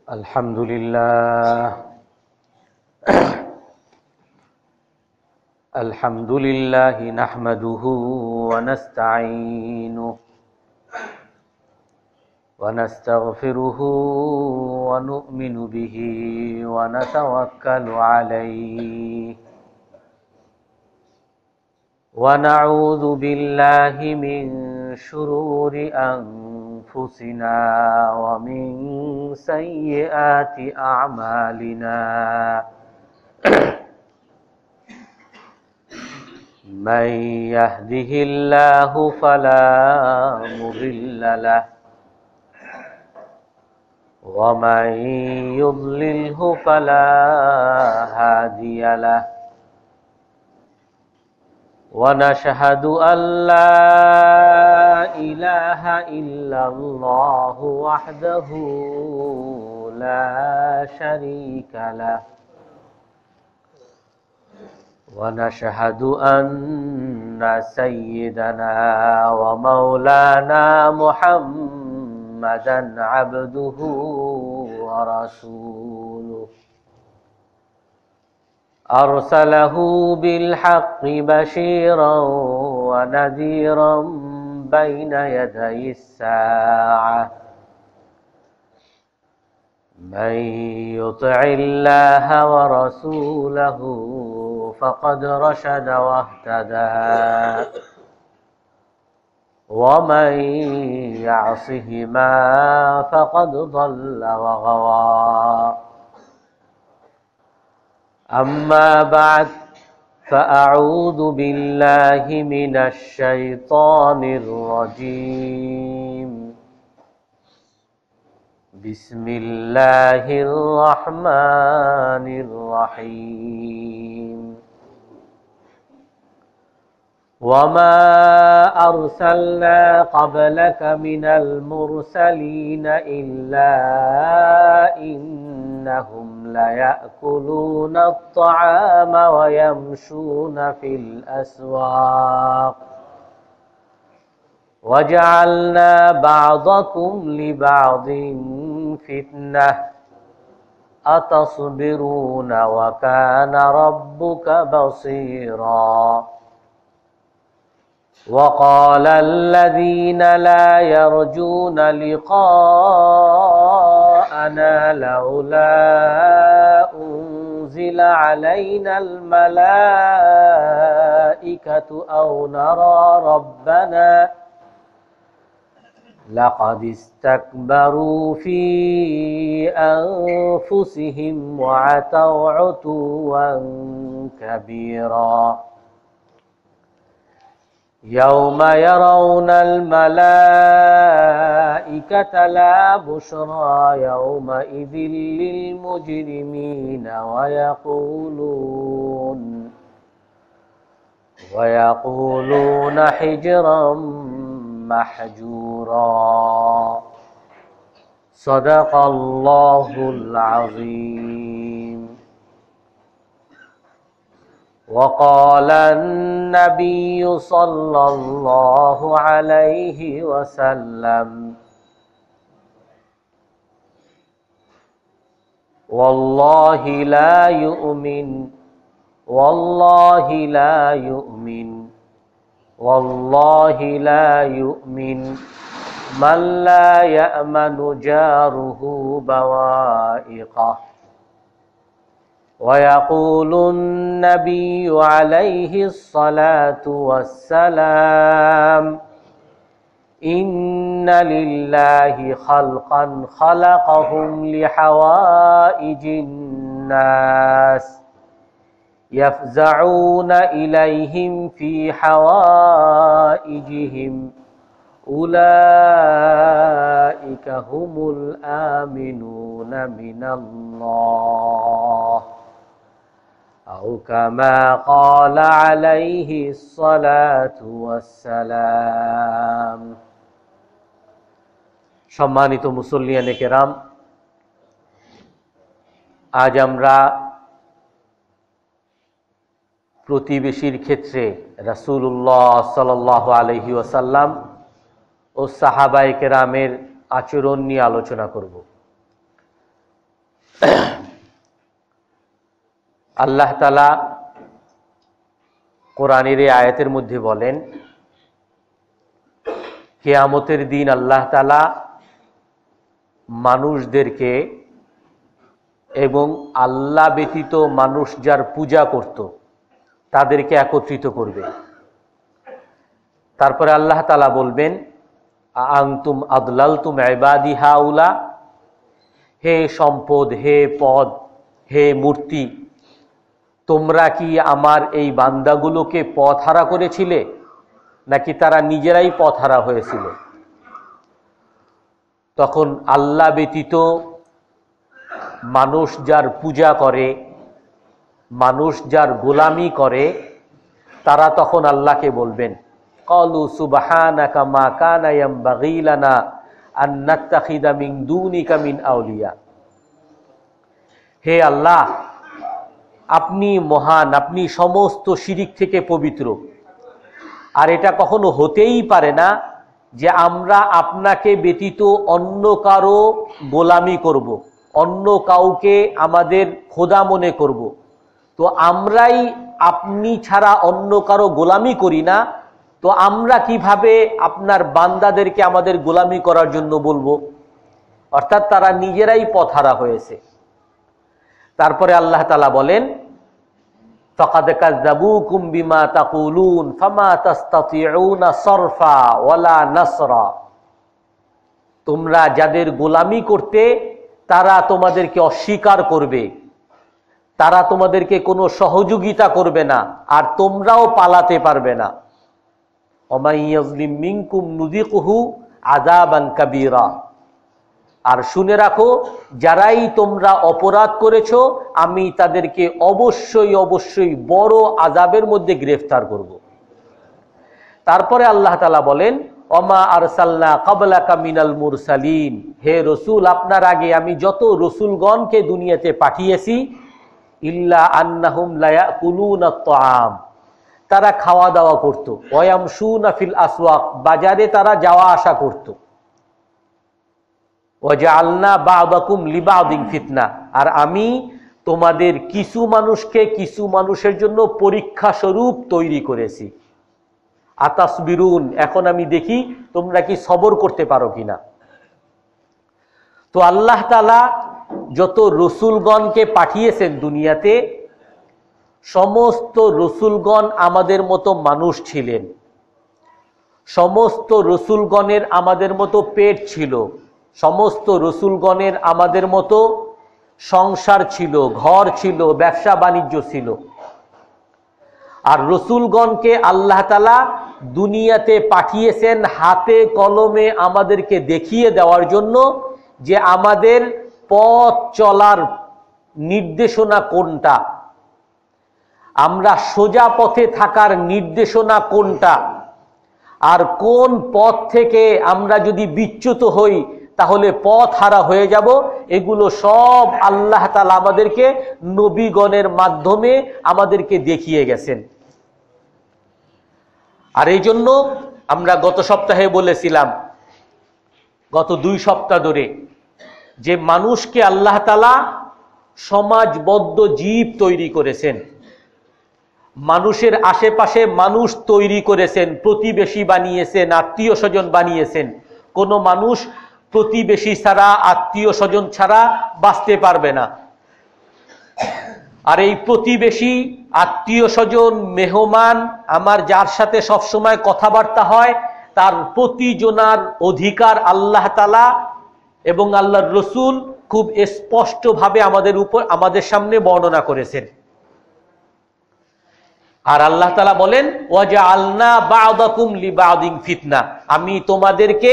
अल्हम्दुलिल्लाह नहमदुहु व नस्तईनुहु व नस्तगफिरुहु व नु'मिनु बिही व नतवक्कलु अलैहि व नऊज़ु बिल्लाहि मिन शुरूरि अनफुसिना व मिन सय्यिआति अअमालिना मन यहदिहिल्लाहु फला मुदिल्ल लहु व मन युद्लिलहु फला हादिय लहु व नशहदु अल्ला इलाहा इल्लल्लाहु वहदहु ला शरीका लहु व नशहदु अन्ना सय्यिदना व मौलाना मुहम्मदन अब्दुहु व रसूलुहु अरसलहु बिल्हक्कि बशीरन व नज़ीरन बैन यदयिस्साअह मन युतिइल्लाह व रसूलहु फ़क़द रशद वहतदा व मन यअसिहिमा फ़क़द ضल व गवा अम्मा बअद फ़अऊज़ु बिल्लाहि मिनश शैतानिर रजीम बिस्मिल्लाहिर रहमानिर रहीम वमा अरसलना क़ब्लक मिनल मुरसलीन इल्ला इन्नहुम लयअकुलूना अत्तआम व यमशूना फिल अस्वाक़ वजअलना बअदकुम लिबअदिन फितनह अतस्बिरून व कान रब्बुक बसीरा वक़ाल अल्लज़ीन ला यरजून लिक़ाअना लौला उन्ज़िल अलैनल मलाइकतु औ नरा रब्बना लक़द इस्तकबरू फ़ी अन्फ़ुसिहिम व अतौ उतुव्वन कबीरा यौम यरौनल मलाइकत ला बुश्रा यौमइज़िन लिल मुजरिमीन व यक़ूलून हिज्रन महजूरा सदक़ल्लाहुल अज़ीम वक़ाल अन्नबिय्यु सल्लल्लाहु अलैहि वसल्लम वल्लाहि ला युमिन मन ला यअमनु जारुहु बवाइक़ह वयक़ूलु अन्नबिय्यु अलैहिस्सलातु वस्सलाम इन्ना लिल्लाहि खल्क़न खलक़हुम लिहवाइजिन नास यफ़ज़ऊन इलैहिम फ़ी हवाइजिहिम उलाइका हुमुल आमिनून मिनल्लाह औ कमा क़ाल अलैहिस्सलातु वस्सलाम। सम्मानित मुसल्लियाने केराम, आज আমরা প্রতিবেশীর ক্ষেত্রে রাসূলুল্লাহ সাল্লাল্লাহু আলাইহি ওয়াসাল্লাম ও সাহাবায়ে কেরামের আচরণ নিয়ে আলোচনা করব। আল্লাহ তাআলা কোরআনের এই আয়াতের মধ্যে বলেন, কিয়ামতের দিন আল্লাহ তাআলা মানুষদেরকে এবং আল্লাহ ব্যতীত মানুষ যার পূজা করত তাদেরকে একত্রিত করবে। তারপরে আল্লাহ তাআলা বলবেন, আনতুম আদলালতুম ইবাদি হাউলা, হে সম্পদ, হে পদ, হে মূর্তি, তোমরা কি আমার এই বান্দাগুলোকে পথহারা করেছিলে নাকি তারা নিজেরাই পথহারা হয়েছিল? তখন আল্লাহ ব্যতীত মানুষ যার পূজা করে, মানুষ যার গোলামি করে, তারা তখন আল্লাহকে বলবেন, ক্বালু সুবহানাকা মা কানা ইয়ামবাগি লানা আন নাত্তাখিযা মিন দুনিকা মিন আউলিয়া। হে আল্লাহ, আপনি মহান, আপনি সমস্ত শিরিক থেকে পবিত্র, আর এটা কখনো হতেই পারে না যে আমরা আপনাকে ব্যতীত অন্য কারো গোলামি করব, অন্য কাউকে আমাদের খোদা মনে করব। তো আমরাই আপনি ছাড়া অন্য কারো গোলামি করি না, তো আমরা কিভাবে আপনার বান্দাদেরকে আমাদের গোলামি করার জন্য বলবো? অর্থাৎ তারা নিজেরাই পথহারা হয়েছে। তারপরে আল্লাহ তাআলা বলেন, ফাকাদ কাযাবুকুম বিমা তাকুলুন ফামা তাস্তাতিউনা সরফা ওয়ালা নাসরা। তোমরা যাদের গোলামি করতে তারা তোমাদেরকে অস্বীকার করবে, তারা তোমাদেরকে কোনো সহযোগিতা করবে না, আর তোমরাও পালাতে পারবে না। ওমাই ইয়াজলিম মিনকুম নুযিকুহু আযাবান কাবীরা। আর শুনে রাখো, যারাই তোমরা অপরাধ করেছো আমি তাদেরকে অবশ্যই অবশ্যই বড় আযাবের মধ্যে গ্রেফতার করব। তারপরে আল্লাহ তাআলা বলেন, ওমা আরসালনা ক্বাবলাকা মিনাল মুরসালিন, হে রসুল, আপনার আগে আমি যত রসুলগণকে দুনিয়াতে পাঠিয়েছি, ইল্লা আন্নাহুম লা ইয়াকুলুনা আত-তাআম, তারা খাওয়া দাওয়া করত, ওয়ায়ামশুনা ফিল আসওয়াক, বাজারে তারা যাওয়া আসা করত, ওয়াজআলনা বা'দাকুম লিবা'দিন ফিতনা, আর আমি তোমাদের কিছু মানুষকে কিছু মানুষের জন্য পরীক্ষা স্বরূপ তৈরি করেছি। আতাসবিরুন, এখন আমি দেখি তোমরা কি সবর করতে পারো কিনা। তো আল্লাহ তাআলা যত রসুলগণকে পাঠিয়েছেন দুনিয়াতে, সমস্ত রসুলগণ আমাদের মতো মানুষ ছিলেন, সমস্ত রসুলগণের আমাদের মতো পেট ছিল, সমস্ত রসুলগণের আমাদের মতো সংসার ছিল, ঘর ছিল, ব্যবসা বাণিজ্য ছিল। আর রসুলগণকে আল্লাহ তাআলা দুনিয়াতে পাঠিয়েছেন হাতে কলমে আমাদেরকে দেখিয়ে দেওয়ার জন্য যে আমাদের পথ চলার নির্দেশনা কোনটা, আমরা সোজা পথে থাকার নির্দেশনা কোনটা, আর কোন পথ থেকে আমরা যদি বিচ্যুত হই তাহলে পথ হারা হয়ে যাব। এগুলো সব আল্লাহ তাআলা আমাদেরকে নবীগণের মাধ্যমে আমাদেরকে দেখিয়ে গেছেন। আর এই জন্য আমরা গত সপ্তাহে বলেছিলাম, গত 2 সপ্তাহ ধরে, যে মানুষকে আল্লাহ তাআলা সমাজবদ্ধ জীব তৈরি করেছেন, মানুষের আশেপাশে মানুষ তৈরি করেছেন, প্রতিবেশী বানিয়েছেন, আত্মীয় স্বজন বানিয়েছেন। কোনো মানুষ প্রতিবেশী ছাড়া, আত্মীয় স্বজন ছাড়া বাঁচতে পারবে না। আর এই প্রতিবেশী, আত্মীয় স্বজন, মেহমান, আমার যার সাথে সবসময় কথাবার্তা হয়, তার প্রতিজনার অধিকার আল্লাহ তাআলা এবং আল্লাহর রসুল খুব স্পষ্টভাবে আমাদের সামনে বর্ণনা করেছেন। আর আল্লাহ তাআলা বলেন, ওয়াজআলনা বা'দাকুম লিবা'দিন ফিতনা, আমি তোমাদেরকে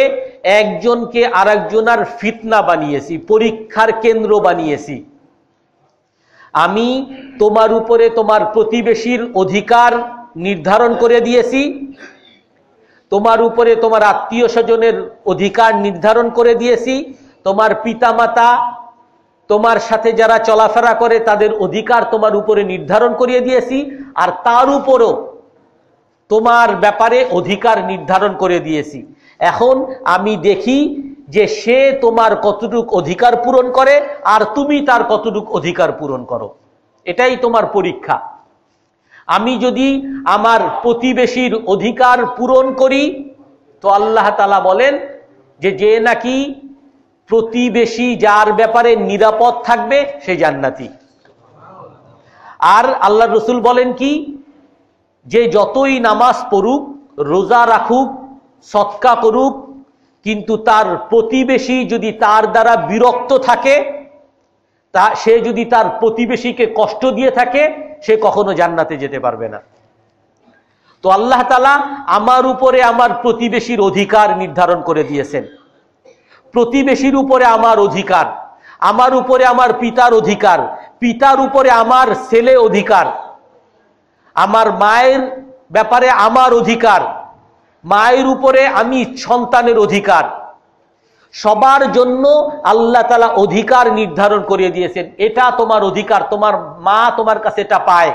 একজনকে আরেকজনের ফিতনা বানিয়েছি, পরীক্ষার কেন্দ্র বানিয়েছি। আমি তোমার উপরে তোমার প্রতিবেশীর অধিকার নির্ধারণ করে দিয়েছি, তোমার উপরে তোমার আত্মীয় স্বজনের অধিকার নির্ধারণ করে দিয়েছি, তোমার পিতামাতা, তোমার সাথে যারা চলাফেরা করে তাদের অধিকার তোমার উপরে নির্ধারণ করিয়ে দিয়েছি, আর তার উপরও তোমার ব্যাপারে অধিকার নির্ধারণ করে দিয়েছি। এখন আমি দেখি যে সে তোমার কতটুক অধিকার পূরণ করে আর তুমি তার কতটুক অধিকার পূরণ করো। এটাই তোমার পরীক্ষা। আমি যদি আমার প্রতিবেশীর অধিকার পূরণ করি তো আল্লাহ তাআলা বলেন যে নাকি প্রতিবেশী যার ব্যাপারে নিরাপদ থাকবে সে জান্নাতি। আর আল্লাহ রসুল বলেন কি, যে যতই নামাজ পড়ুক, রোজা রাখুক, সদকা করুক, কিন্তু তার প্রতিবেশী যদি তার দ্বারা বিরক্ত থাকে, সে যদি তার প্রতিবেশীকে কষ্ট দিয়ে থাকে, সে কখনো জান্নাতে যেতে পারবে না। তো আল্লাহ তাআলা আমার উপরে আমার প্রতিবেশীর অধিকার নির্ধারণ করে দিয়েছেন। প্রতিবেশীর উপরে আমার অধিকার, আমার উপরে আমার পিতার অধিকার, পিতার উপরে আমার ছেলে অধিকার, আমার মায়ের ব্যাপারে আমার অধিকার, মায়ের উপরে আমি সন্তানের অধিকার। সবার জন্য আল্লাহ তাআলা অধিকার নির্ধারণ করে দিয়েছেন। এটা তোমার অধিকার, তোমার মা তোমার কাছে এটা পায়,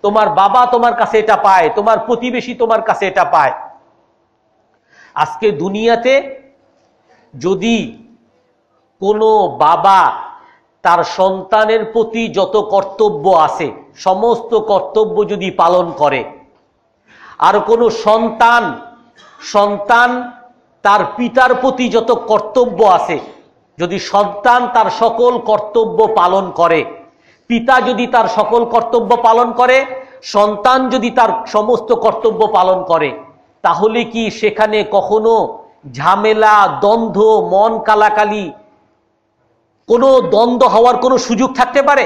তোমার বাবা তোমার কাছে এটা পায়, তোমার প্রতিবেশী তোমার কাছে এটা পায়। আজকে দুনিয়াতে যদি কোনো বাবা তার সন্তানের প্রতি যত কর্তব্য আছে সমস্ত কর্তব্য যদি পালন করে, আর কোনো সন্তান তার পিতার প্রতি যত কর্তব্য আছে যদি সন্তান তার সকল কর্তব্য পালন করে, পিতা যদি তার সকল কর্তব্য পালন করে, সন্তান যদি তার সমস্ত কর্তব্য পালন করে, তাহলে কি সেখানে কখনো ঝামেলা, দ্বন্দ্ব, মন কালাকালি, কোনো দ্বন্দ্ব হওয়ার কোনো সুযোগ থাকতে পারে?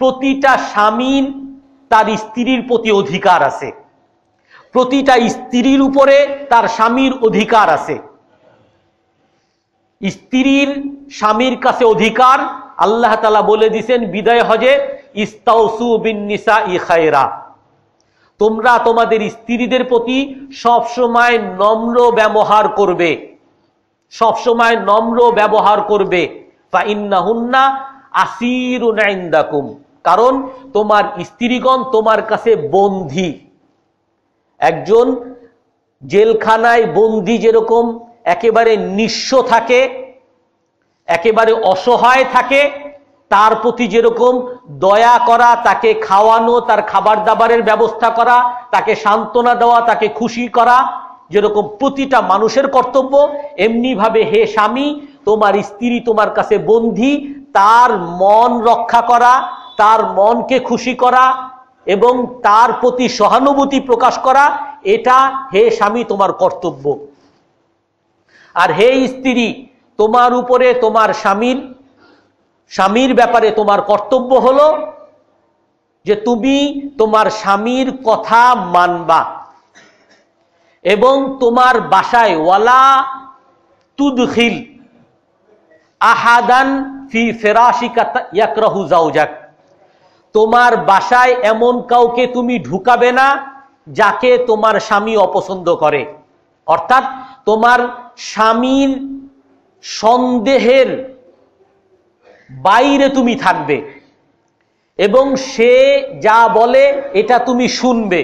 প্রতিটা স্বামীর তার স্ত্রীর প্রতি অধিকার আছে, প্রতিটা স্ত্রীর উপরে তার স্বামীর অধিকার আছে। স্ত্রীর স্বামীর কাছে অধিকার আল্লাহ তাআলা বলে দিয়েছেন বিদায় হজে, ইস্তাউসু বিন নিসাই খায়রা, তোমরা তোমাদের স্ত্রীদের প্রতি সব সময় নম্র ব্যবহার করবে, সব সময় নম্র ব্যবহার করবে। ফাইন্নাহুন্না আসিরুন ইনদাকুম, কারণ তোমার স্ত্রীগণ তোমার কাছে বন্দী। একজন জেলখানায় বন্দী যেরকম একেবারে নিঃস্ব থাকে, একেবারে অসহায় থাকে, তার প্রতি যেরকম দয়া করা, তাকে খাওয়ানো, তার খাবার দাবারের ব্যবস্থা করা, তাকে সান্ত্বনা দেওয়া, তাকে খুশি করা যেরকম প্রতিটা মানুষের কর্তব্য, এমনি ভাবে হে স্বামী, তোমার স্ত্রী তোমার কাছে বন্দী, তার মন রক্ষা করা, তার মনকে খুশি করা এবং তার প্রতি সহানুভূতি প্রকাশ করা, এটা হে স্বামী তোমার কর্তব্য। আর হে স্ত্রী, তোমার উপরে তোমার স্বামীর ব্যাপারে তোমার কর্তব্য হলো যে তুমি তোমার স্বামীর কথা মানবা এবং তোমার বাসায় ওয়ালা তুদখিল আহাদান ফি ফিরাশিকা ইয়াকরাহু যাওজাক, তোমার বাসায় এমন কাউকে তুমি ঢুকাবে না যাকে তোমার স্বামী অপছন্দ করে। অর্থাৎ তোমার স্বামীর সন্দেহের বাইরে তুমি থাকবে এবং সে যা বলে এটা তুমি শুনবে।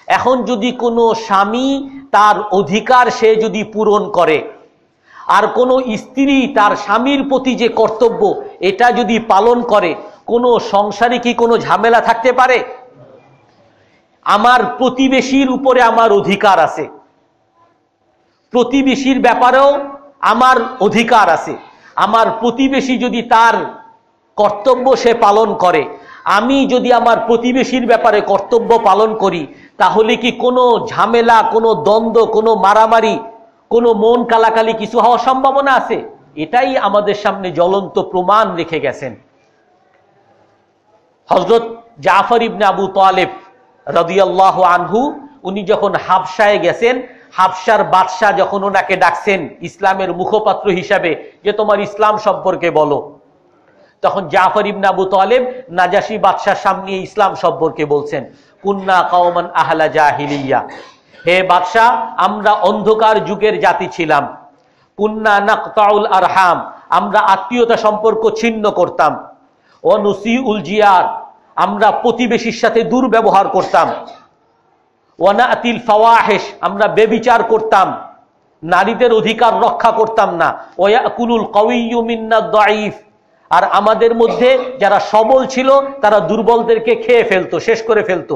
এখন যদি কোনো স্বামী তার অধিকার সে যদি পূরণ করে আর কোনো স্ত্রী তার স্বামীর প্রতি যে কর্তব্য এটা যদি পালন করে, কোনো সংসারে কি কোনো ঝামেলা থাকতে পারে? আমার প্রতিবেশীর উপরে আমার অধিকার আছে, প্রতিবেশীর ব্যাপারেও আমার অধিকার আছে। আমার প্রতিবেশী যদি তার কর্তব্য সে পালন করে, আমি যদি আমার প্রতিবেশীর ব্যাপারে কর্তব্য পালন করি, তাহলে কি কোনো ঝামেলা, কোনো দ্বন্দ্ব, কোনো মারামারি, কোনো মন কালাকালি কিছু হওয়ার সম্ভাবনা আছে? এটাই আমাদের সামনে জ্বলন্ত প্রমাণ রেখে গেছেন হযরত জাফর ইবনে আবু তালেব রাদিয়াল্লাহু আনহু। উনি যখন হাবশায় গেছেন, হাবশার বাদশাহ যখন ওনাকে ডাকছেন ইসলামের মুখপাত্র হিসাবে যে তোমার ইসলাম সম্পর্কে বলো, তখন জাফর ইবনে আবু তালেব নাজাশী বাদশার সামনে ইসলাম সম্পর্কে বলছেন, কুন্না কওমান আহলা জাহিলিয়া, হে বাদশাহ আমরা অন্ধকার যুগের জাতি ছিলাম। কুন্না নাকতাউল আরহাম, আমরা আত্মীয়তা সম্পর্ক ছিন্ন করতাম। ও নুসিউল জিয়ার, আমরা প্রতিবেশীর সাথে দুর্ব্যবহার করতাম। ওয়ানাতিল ফাওয়াহিশ, আমরা বেবিচার করতাম। নারীদের অধিকার রক্ষা করতাম না। ওয়াকুলুল কাওয়িয়্যু মিন্না দাঈফ, আর আমাদের মধ্যে যারা সবল ছিল তারা দুর্বলদেরকে খেয়ে ফেলতো, শেষ করে ফেলতো,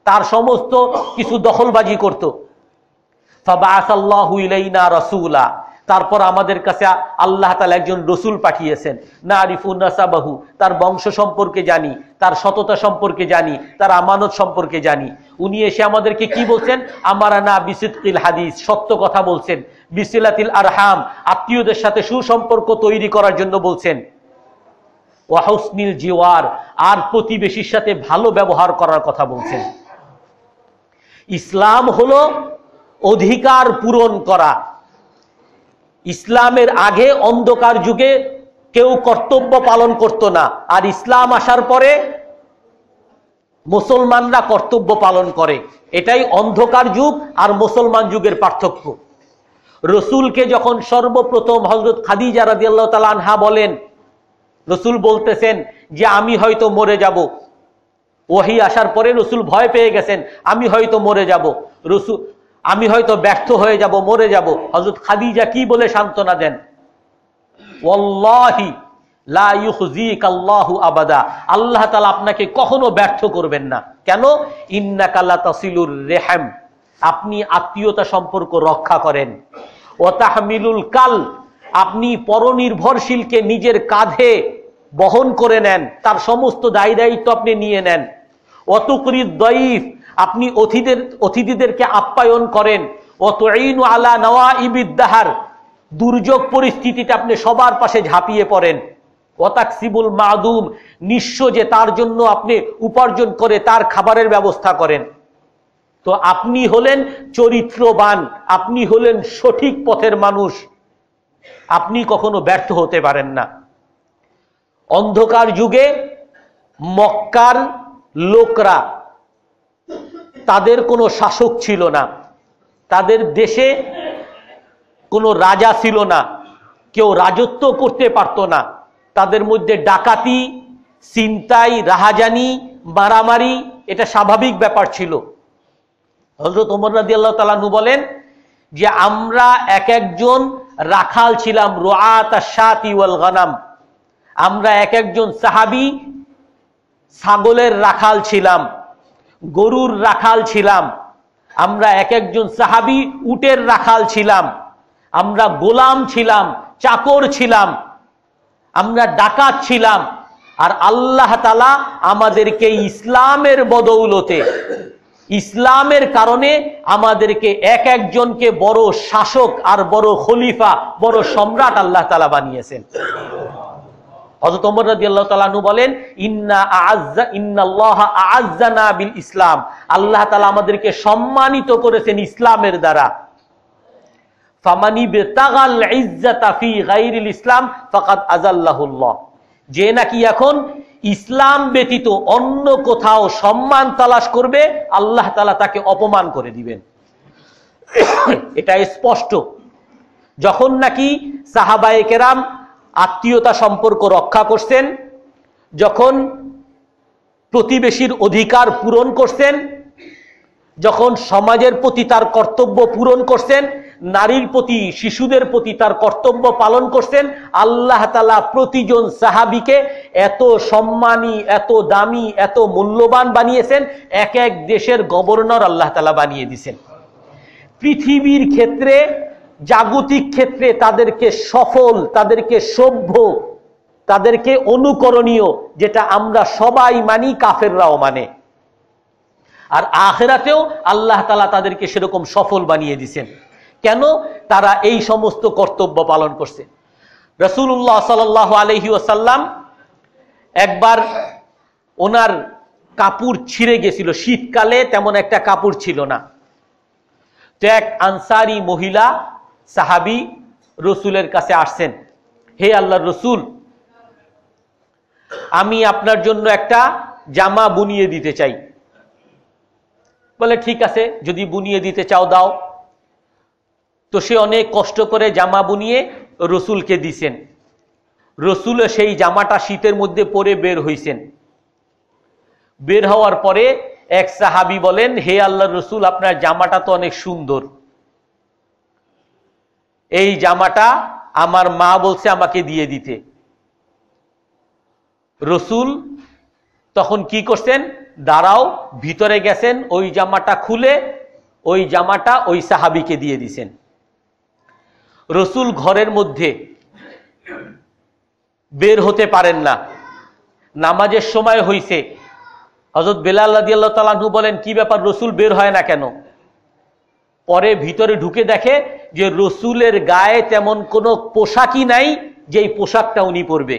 তার সমস্ত কিছু দখলবাজি করত। ফাবাআসাল্লাহু ইলাইনা রাসূলা, তারপর আমাদের কাছে আল্লাহ তাআলা একজন রসুল পাঠিয়েছেন। নারিফু নাসাবাহু, তার বংশ সম্পর্কে জানি, তার সততা সম্পর্কে জানি, তার আমানত সম্পর্কে জানি। উনি এসে আমাদেরকে কি বলছেন? আমারানা বিসিদকিল হাদিস, সত্য কথা বলছেন। বিসিলাতিল আরহাম, আত্মীয়দের সাথে সুসম্পর্ক তৈরি করার জন্য বলছেন। ওয়া হুসনিল জিওয়ার, আর প্রতিবেশীর সাথে ভালো ব্যবহার করার কথা বলছেন। ইসলাম হলো অধিকার পূরণ করা। ইসলামের আগে অন্ধকার যুগে কেউ কর্তব্য পালন করত না, আর ইসলাম আসার পরে মুসলমানরা কর্তব্য পালন করে। এটাই অন্ধকার যুগ আর মুসলমান যুগের পার্থক্য। রসুলকে যখন সর্বপ্রথম হযরত খাদিজা রাদিয়াল্লাহু তাআলা আনহা বলেন, রসুল বলতেছেন যে আমি হয়তো মরে যাব। ওহী আসার পরে রসুল ভয় পেয়ে গেছেন, আমি হয়তো মরে যাব, রসুল আমি হয়তো ব্যর্থ হয়ে যাব, মরে যাব। হযরত খাদিজা কি বলে সান্ত্বনা দেন? ওয়াল্লাহি লা ইউখজিকাল্লাহু আবাদা, আল্লাহ তাআলা আপনাকে কখনো ব্যর্থ করবেন না। কেন? ইন্নাকা লাতাসিলুর রেহাম, আপনি আত্মীয়তা সম্পর্ক রক্ষা করেন। ওয়া তাহমিলুল কাল, আপনি পরনির্ভরশীলকে নিজের কাঁধে বহন করে নেন, তার সমস্ত দায় দায়িত্ব আপনি নিয়ে নেন। ওয়া তুকরিদ দাইফ, আপনি অতিথিদেরকে আপ্যায়ন করেন। ওয়া তুঈনু আলা নওয়াইবিদ দাহর, দুর্যোগ পরিস্থিতিতে আপনি সবার পাশে ঝাঁপিয়ে পড়েন। ওয়া তাকসিবুল মাদুম, নিঃস্ব যে তার জন্য আপনি উপার্জন করে তার খাবারের ব্যবস্থা করেন। তো আপনি হলেন চরিত্রবান, আপনি হলেন সঠিক পথের মানুষ, আপনি কখনো ব্যর্থ হতে পারেন না। অন্ধকার যুগে মক্কার লোকরা, তাদের কোনো শাসক ছিল না, তাদের দেশে কোনো রাজা ছিল না, কেউ রাজত্ব করতে পারত না। তাদের মধ্যে ডাকাতি, ছিনতাই, রাহাজানি, মারামারি এটা স্বাভাবিক ব্যাপার ছিল। হযরত ওমর রাদিয়াল্লাহু তাআলা আনহু বলেন যে আমরা এক একজন রাখাল ছিলাম, রুআত আশ-শাতি ওয়াল গানাম, আমরা এক একজন সাহাবী ছাগলের রাখাল ছিলাম, গরুর রাখাল ছিলাম, আমরা এক একজন সাহাবী উটের রাখাল ছিলাম, আমরা গোলাম ছিলাম, চাকর ছিলাম, আমরা ডাকাত ছিলাম। আর আল্লাহ তাআলা আমাদেরকে ইসলামের বদৌলতে, ইসলামের কারণে আমাদেরকে এক একজনকে বড় শাসক আর বড় খলিফা, বড় সম্রাট আল্লাহ তাআলা বানিয়েছেন। হযরত ওমর রাদিয়াল্লাহু তাআলা আনহু বলেন ইন্নাল্লাহা আ'আজ্জানা বিল ইসলাম, আল্লাহ তাআলা আমাদেরকে সম্মানিত করেছেন ইসলামের দ্বারা। ফামানি বিতাগাল ইজ্জাতা ফি গায়রিল ইসলাম ফাকাদ আযাল্লাহুল্লাহ, যে নাকি এখন ইসলাম ব্যতীত অন্য কোথাও সম্মান তালাশ করবে, আল্লাহ তাআলা তাকে অপমান করে দিবেন। এটা স্পষ্ট। যখন নাকি সাহাবায়ে কেরাম আত্মীয়তা সম্পর্ক রক্ষা করছেন, যখন প্রতিবেশীর অধিকার পূরণ করছেন, যখন সমাজের প্রতি তার কর্তব্য পূরণ করছেন, নারীর প্রতি, শিশুদের প্রতি তার কর্তব্য পালন করছেন, আল্লাহ তাআলা প্রতিজন সাহাবীকে এত সম্মানী, এত দামি, এত মূল্যবান বানিয়েছেন, এক এক দেশের গভর্নর আল্লাহ তাআলা বানিয়ে দিয়েছেন। পৃথিবীর ক্ষেত্রে, জাগতিক ক্ষেত্রে তাদেরকে সফল, তাদেরকে সভ্য, তাদেরকে অনুকরণীয়, যেটা আমরা সবাই মানি, কাফেররাও মানে। আর আখিরাতেও আল্লাহ তাআলা তাদেরকে সেরকম সফল বানিয়ে দিয়েছেন। কেন? তারা এই সমস্ত কর্তব্য পালন করছে। রাসূলুল্লাহ সাল্লাল্লাহু আলাইহি ওয়াসাল্লাম একবার ওনার কাপড় ছিঁড়ে গেছিল, শীতকালে তেমন একটা কাপড় ছিল না। তো এক আনসারী মহিলা সাহাবী রসুলের কাছে আসছেন, হে আল্লাহর রসুল, আমি আপনার জন্য একটা জামা বুনিয়ে দিতে চাই। বলে ঠিক আছে, যদি বুনিয়ে দিতে চাও দাও। তো সে অনেক কষ্ট করে জামা বুনিয়ে রসুলকে দিছেন। রসুল সেই জামাটা শীতের মধ্যে পরে বের হইছেন। বের হওয়ার পরে এক সাহাবী বলেন, হে আল্লাহর রসুল, আপনার জামাটা তো অনেক সুন্দর, এই জামাটা আমার মা বলছে আমাকে দিয়ে দিতে। রসুল তখন কি করছেন, দাঁড়াও, ভিতরে গেছেন, ওই জামাটা খুলে ওই জামাটা ওই সাহাবীকে দিয়ে দিছেন। রসুল ঘরের মধ্যে বের হতে পারেন না, নামাজের সময় হইছে। হযরত বেলাল রাদিয়াল্লাহু তাআলা আনহু বলেন, কি ব্যাপার, রসুল বের হয় না কেন? পরে ভিতরে ঢুকে দেখে যে রসুলের গায়ে তেমন কোনো পোশাকই নাই যেই পোশাকটা উনি পরবে।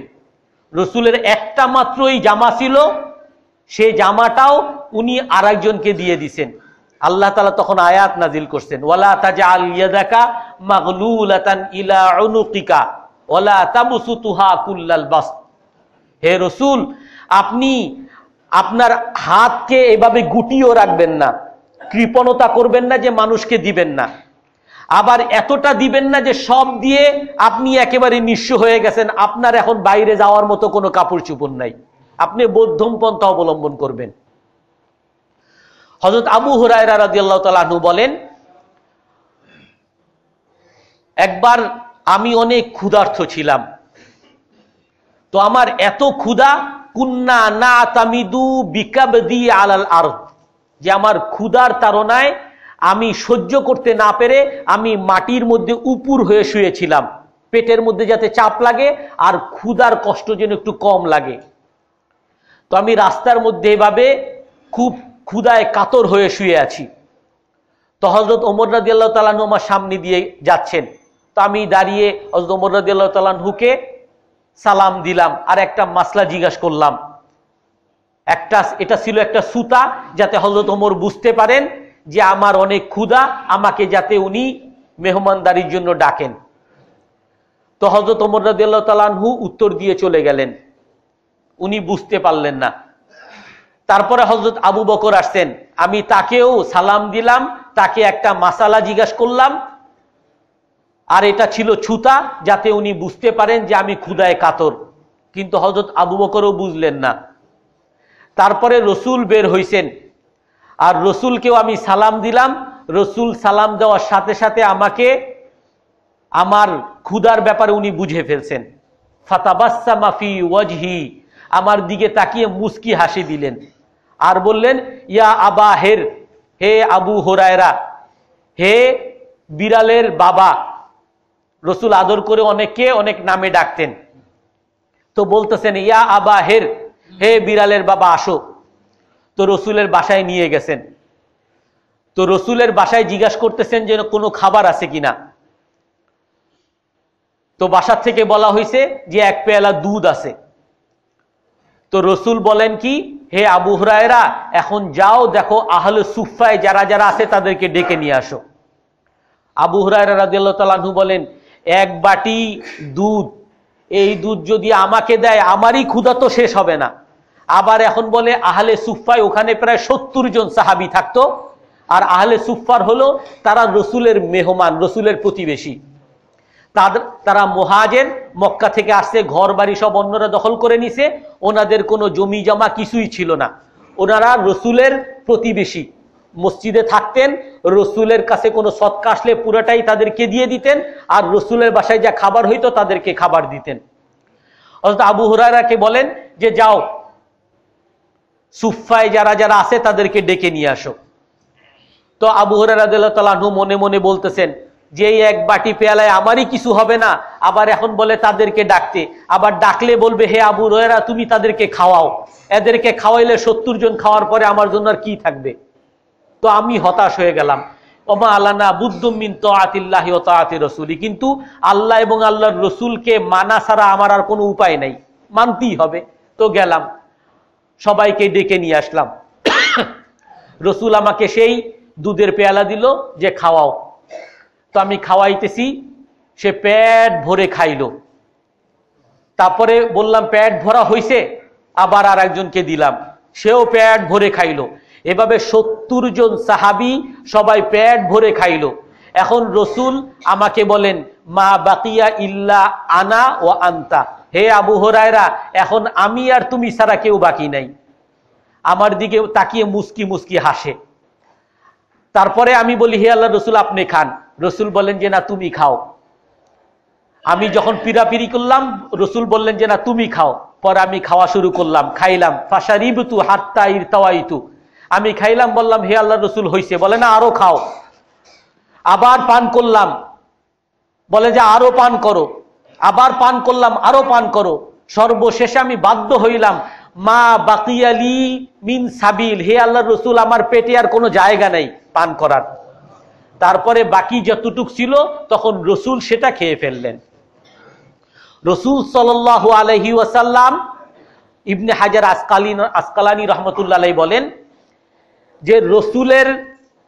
রসুলের একটা মাত্রই জামা ছিল, সেই জামাটাও উনি আরেকজনকে দিয়ে দিছেন। আল্লাহ তাআলা তখন আয়াত নাজিল করছেন, ওয়ালা তাজআল ইয়াদাকা মাগলুলাতান ইলা উনুকিকা ওয়ালা তাবসুতুহা কুল্লাল বাসত। হে রসুল, আপনি আপনার হাতকে এভাবে গুটিয়েও রাখবেন না, কৃপণতা করবেন না যে মানুষকে দিবেন না, আবার এতটা দিবেন না যে সব দিয়ে আপনি একেবারে নিঃস্ব হয়ে গেছেন, আপনার এখন বাইরে যাওয়ার মতো কোনো কাপড় চোপড় নাই, আপনি মধ্যম পন্থা অবলম্বন করবেন। হযরত আবু হুরায়রা রাদিয়াল্লাহু তাআলা আনহু বলেন, একবার আমি অনেক ক্ষুধার্ত ছিলাম, তো আমার এত ক্ষুধা, কুন্না না তামিদু বিকাবদি আলাল আরদ, যে আমার ক্ষুধার তাড়নায় আমি সহ্য করতে না পেরে আমি মাটির মধ্যে উপুর হয়ে শুয়েছিলাম, পেটের মধ্যে যাতে চাপ লাগে আর ক্ষুধার কষ্ট যেন একটু কম লাগে। তো আমি রাস্তার মধ্যে এভাবে খুব ক্ষুধায় কাতর হয়ে শুয়ে আছি। তো হযরত ওমর রাদিয়াল্লাহু তাআলা আনহু আমার সামনে দিয়ে যাচ্ছেন, তো আমি দাঁড়িয়ে হযরত ওমর রাদিয়াল্লাহু তাআলা আনহুকে সালাম দিলাম আর একটা মাসলা জিজ্ঞাসা করলাম। এটা ছিল একটা সুতা, যাতে হযরত ওমর বুঝতে পারেন যে আমার অনেক ক্ষুধা, আমাকে যাতে উনি মেহমানদারির জন্য ডাকেন। তো হযরত ওমর রাদিয়াল্লাহু তাআলা আনহু উত্তর দিয়ে চলে গেলেন, উনি বুঝতে পারলেন না। তারপরে হযরত আবু বকর আসছেন, আমি তাকেও সালাম দিলাম, তাকে একটা মাসালা জিজ্ঞাসা করলাম, আর এটা ছিল ছুতা, যাতে উনি বুঝতে পারেন যে আমি ক্ষুধায় কাতর। কিন্তু হযরত আবু বকরও বুঝলেন না। তারপরে রসুল বের হইছেন, আর রসুলকেও আমি সালাম দিলাম। রসুল সালাম দেওয়ার সাথে সাথে আমাকে আমার ক্ষুধার ব্যাপারে উনি বুঝে ফেলছেন। ফাতাবাসসামা ফি ওয়াজহি, আমার দিকে তাকিয়ে মুস্কি হাসি দিলেন আর বললেন, ইয়া আবা হের, হে আবু হুরায়রা, হে বিড়ালের বাবা। রসুল আদর করে অনেককে অনেক নামে ডাকতেন, তো বলতেছেন, ইয়া আবা হের, হে বিড়ালের বাবা, আসো। তো রসুলের বাসায় নিয়ে গেছেন। তো রসুলের বাসায় জিজ্ঞাসা করতেছেন যে কোনো খাবার আছে কিনা। তো বাসার থেকে বলা হয়েছে যে এক পেয়ালা দুধ আছে। তো রসুল বলেন কি, হে আবু হুরায়রা, এখন যাও, দেখো আহলে সুফায় যারা যারা আছে তাদেরকে ডেকে নিয়ে আসো। আবু হুরায়রা রাদিয়াল্লাহু তাআলা আনহু বলেন, এক বাটি দুধ, এই দুধ যদি আমাকে দেয় আমারই ক্ষুধা তো শেষ হবে না। আবার এখন বলে আহলে সুফায়, ওখানে প্রায় 70 জন সাহাবী থাকতো, আর আহলে সুফার হলো তারা রসুলের মেহমান, রসুলের প্রতিবেশী। তারা মুহাজির, মক্কা থেকে আসছে, ঘর বাড়ি সব অন্যরা দখল করে নিছে, ওনাদের কোনো জমি জমা কিছুই ছিল না, ওনারা রসুলের প্রতিবেশী, মসজিদে থাকতেন, রসুলের কাছে কোনো সদকা আসলে পুরোটাই তাদেরকে দিয়ে দিতেন, আর রসুলের বাসায় যা খাবার হইতো তাদেরকে খাবার দিতেন। হযরত আবু হুরায়রাকে বলেন যে যাও, সুফায় যারা যারা আছে তাদেরকে ডেকে নিয়ে আসো। তো আবু হুরায়রা রাদিয়াল্লাহু তাআলা আনহু মনে মনে বলতেছেন যে এই এক বাটি পেয়ালায় আমারই কিছু হবে না, আবার এখন বলে তাদেরকে ডাকতে, আবার ডাকলে বলবে হে আবু হুরায়রা তুমি তাদেরকে খাওয়াও, এদেরকে খাওয়াইলে 70 জন খাওয়ার পরে আমার জন্য আর কি থাকবে। তো আমি হতাশ হয়ে গেলাম। ওমা আলানা বুদ্দুম মিন তাআতিল্লাহি ওয়া তাআতি রাসূলি, কিন্তু আল্লাহ এবং আল্লাহর রসুলকে মানা ছাড়া আমার আর কোনো উপায় নাই, মানতেই হবে। তো গেলাম, সবাইকে ডেকে নিয়ে আসলাম। রসুল আমাকে সেই দুধের পেয়ালা দিল যে খাওয়াও। তো আমি খাওয়াইতেছি, সে পেট ভরে খাইলো। তারপরে বললাম পেট ভরা হইছে, আবার আর একজনকে দিলাম, সেও পেট ভরে খাইলো। এভাবে 70 জন সাহাবী সবাই পেট ভরে খাইলো। এখন রসুল আমাকে বলেন, মা বাকিয়া ইল্লা আনা ও আনতা, হে আবু হুরায়রা, এখন আমি আর তুমি ছাড়া কেউ বাকি নাই। আমার দিকে তাকিয়ে মুস্কি মুস্কি হাসে। তারপরে আমি বলি, হে আল্লাহ রসুল আপনি খান। রসুল বলেন যে না, তুমি খাও। আমি যখন পিরাপিরি করলাম রসুল বললেন যে না তুমি খাও, পরে আমি খাওয়া শুরু করলাম, খাইলাম। ফাশারিবতু হাত্তা ইরতাওয়াইতু, আমি খাইলাম, বললাম হে আল্লাহর রসুল হইছে, বলে না আরো খাও। আবার পান করলাম, বলে যে আরো পান করো। আবার পান করলাম, আরো পান করো। সর্বশেষে আমি বাধ্য হইলাম, মা বাকিয়ালি মিন সাবিল, হে আল্লাহর রসুল আমার পেটে আর কোনো জায়গা নেই পান করার। তারপরে বাকি যতটুক ছিল তখন রসুল সেটা খেয়ে ফেললেন। রসুল সাল্লাল্লাহু আলাইহি ওয়াসাল্লাম, ইবনে হাজার আসকালানি রহমতুল্লাহ আলাইহি বলেন যে রসুলের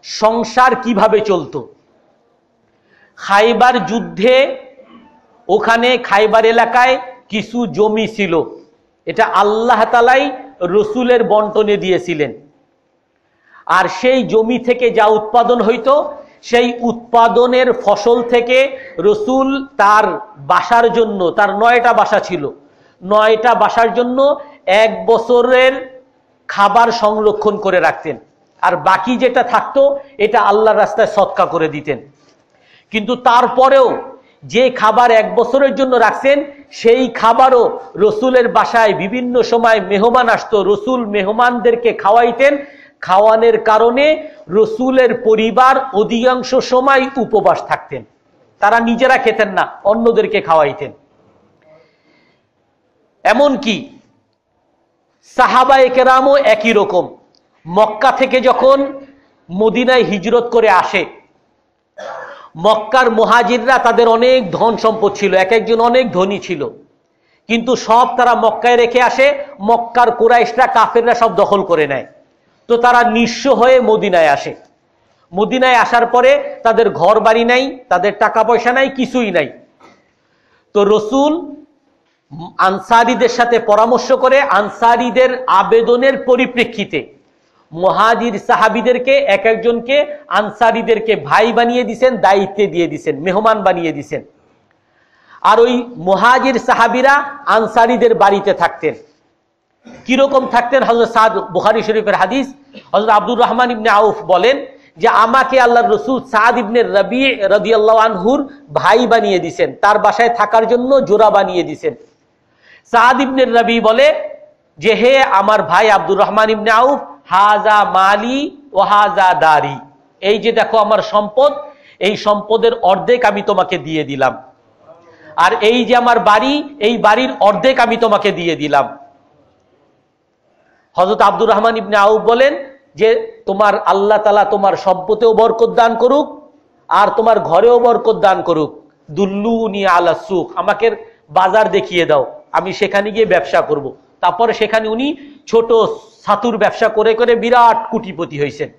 সংসার কিভাবে চলতো। খাইবার যুদ্ধে ওখানে খাইবার এলাকায় কিছু জমি ছিল, এটা আল্লাহ তাআলাই রসুলের বন্টনে দিয়েছিলেন। আর সেই জমি থেকে যা উৎপাদন হইতো সেই উৎপাদনের ফসল থেকে রসুল তার বাসার জন্য, তার 9টা বাসা ছিল, 9টা বাসার জন্য 1 বছরের খাবার সংরক্ষণ করে রাখতেন। আর বাকি যেটা থাকতো এটা আল্লাহর রাস্তায় সদকা করে দিতেন। কিন্তু তারপরেও যে খাবার 1 বছরের জন্য রাখছেন সেই খাবারও রসুলের বাসায় বিভিন্ন সময় মেহমান আসতো, রসুল মেহমানদেরকে খাওয়াইতেন। খাওয়ানোর কারণে রসুলের পরিবার অধিকাংশ সময় উপবাস থাকতেন, তারা নিজেরা খেতেন না, অন্যদেরকে খাওয়াইতেন। এমনকি সাহাবায়ে কেরামও একই রকম। মক্কা থেকে যখন মদিনায় হিজরত করে আসে, মক্কার মুহাজিররা তাদের অনেক ধন সম্পদ ছিল, এক একজন অনেক ধনী ছিল, কিন্তু সব তারা মক্কায় রেখে আসে। মক্কার কুরাইশরা কাফেররা সব দখল করে নেয়। তো তারা নিঃস্ব হয়ে মদিনায় আসে। মদিনায় আসার পরে তাদের ঘর বাড়ি নাই, তাদের টাকা পয়সা নাই, কিছুই নাই। তো রসুল আনসারীদের সাথে পরামর্শ করে আনসারীদের আবেদনের পরিপ্রেক্ষিতে মুহাজির সাহাবীদেরকে এক একজনকে আনসারীদেরকে ভাই বানিয়ে দিয়েছেন, দায়িত্বে দিয়ে দিয়েছেন, মেহমান বানিয়ে দিয়েছেন। আর ওই মুহাজির সাহাবীরা আনসারীদের বাড়িতে থাকতেন। কিরকম থাকতেন? হযরত সাদ, বুখারী শরীফের হাদিস, হযরত আব্দুর রহমান ইবনে আউফ বলেন যে আমাকে আল্লাহর রসুল সাদ ইবনে রবি রাদিয়াল্লাহু আনহুর ভাই বানিয়ে দিয়েছেন, তার বাসায় থাকার জন্য জোড়া বানিয়ে দিয়েছেন। সাদ ইবনে রবি বলে যে হে আমার ভাই আব্দুর রহমান ইবনে আউফ, হাজা মালি ও হাজা দারি, এই যে দেখো আমার সম্পদ, এই সম্পদের অর্ধেক আমি তোমাকে দিয়ে দিলাম। আর এই যে আমার বাড়ি, এই বাড়ির অর্ধেক আমি তোমাকে দিয়ে দিলাম। হযরত আব্দুর রহমান ইবনে আউফ বলেন যে তোমার আল্লাহ তাআলা তোমার সম্পদেও বরকত দান করুক আর তোমার ঘরেও বরকত দান করুক। দুল্লুনি আলা সুক, আমাকে বাজার দেখিয়ে দাও, আমি সেখানে গিয়ে ব্যবসা করব। তারপরে সেখানে উনি ছোট ছাতুর ব্যবসা করে করে বিরাট কোটিপতি হয়েছেন।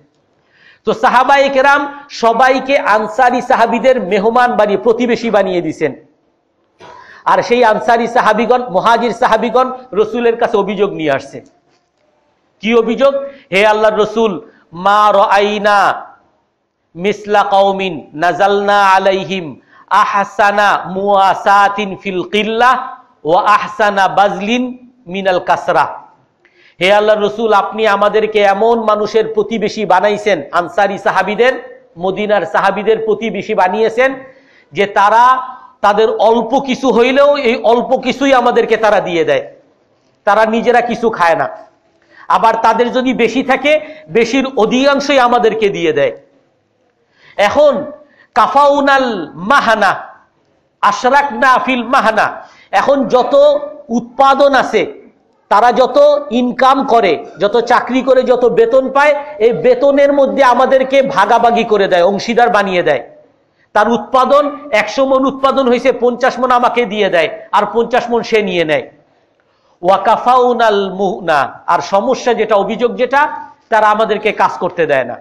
তো সাহাবায়ে কেরাম সবাইকে আনসারী সাহাবীদের মেহমান বানিয়ে, প্রতিবেশী বানিয়ে দিয়েছেন। আর সেই আনসারী সাহাবীগণ, মুহাজির সাহাবীগণ রসুলের কাছে অভিযোগ নিয়ে আসছে। কি অভিযোগ? হে আল্লাহর রসুল, মা রাআইনা মিসলা কওমিন নাযালনা আলাইহিম আহসানা মুআসাতিন ফিল কিল্লাহ ওয়া আহসানা বাজলিন মিনাল কাসরা। হে আল্লাহর রসুল, আপনি আমাদেরকে এমন মানুষের প্রতিবেশী বানাইছেন, আনসারী সাহাবীদের, মদিনার সাহাবীদের প্রতিবেশী বানিয়েছেন যে তারা তাদের অল্প কিছু হইলেও এই অল্প কিছুই আমাদেরকে তারা দিয়ে দেয়, তারা নিজেরা কিছু খায় না। আবার তাদের যদি বেশি থাকে, বেশির অধিকাংশই আমাদেরকে দিয়ে দেয়। এখন কাফাউনাল মাহানা আশরাকনা ফিল মাহানা, এখন যত উৎপাদন আছে, তারা যত ইনকাম করে, যত চাকরি করে, যত বেতন পায়, এই বেতনের মধ্যে আমাদেরকে ভাগাভাগি করে দেয়, অংশীদার বানিয়ে দেয়। তার উৎপাদন 100 মণ উৎপাদন হয়েছে, 50 মণ আমাকে দিয়ে দেয়, আর 50 মণ সে নিয়ে নেয়। ওয়াকাফাউনাল মুহনা, আর সমস্যা যেটা, অভিযোগ যেটা, তারা আমাদেরকে কাজ করতে দেয় না।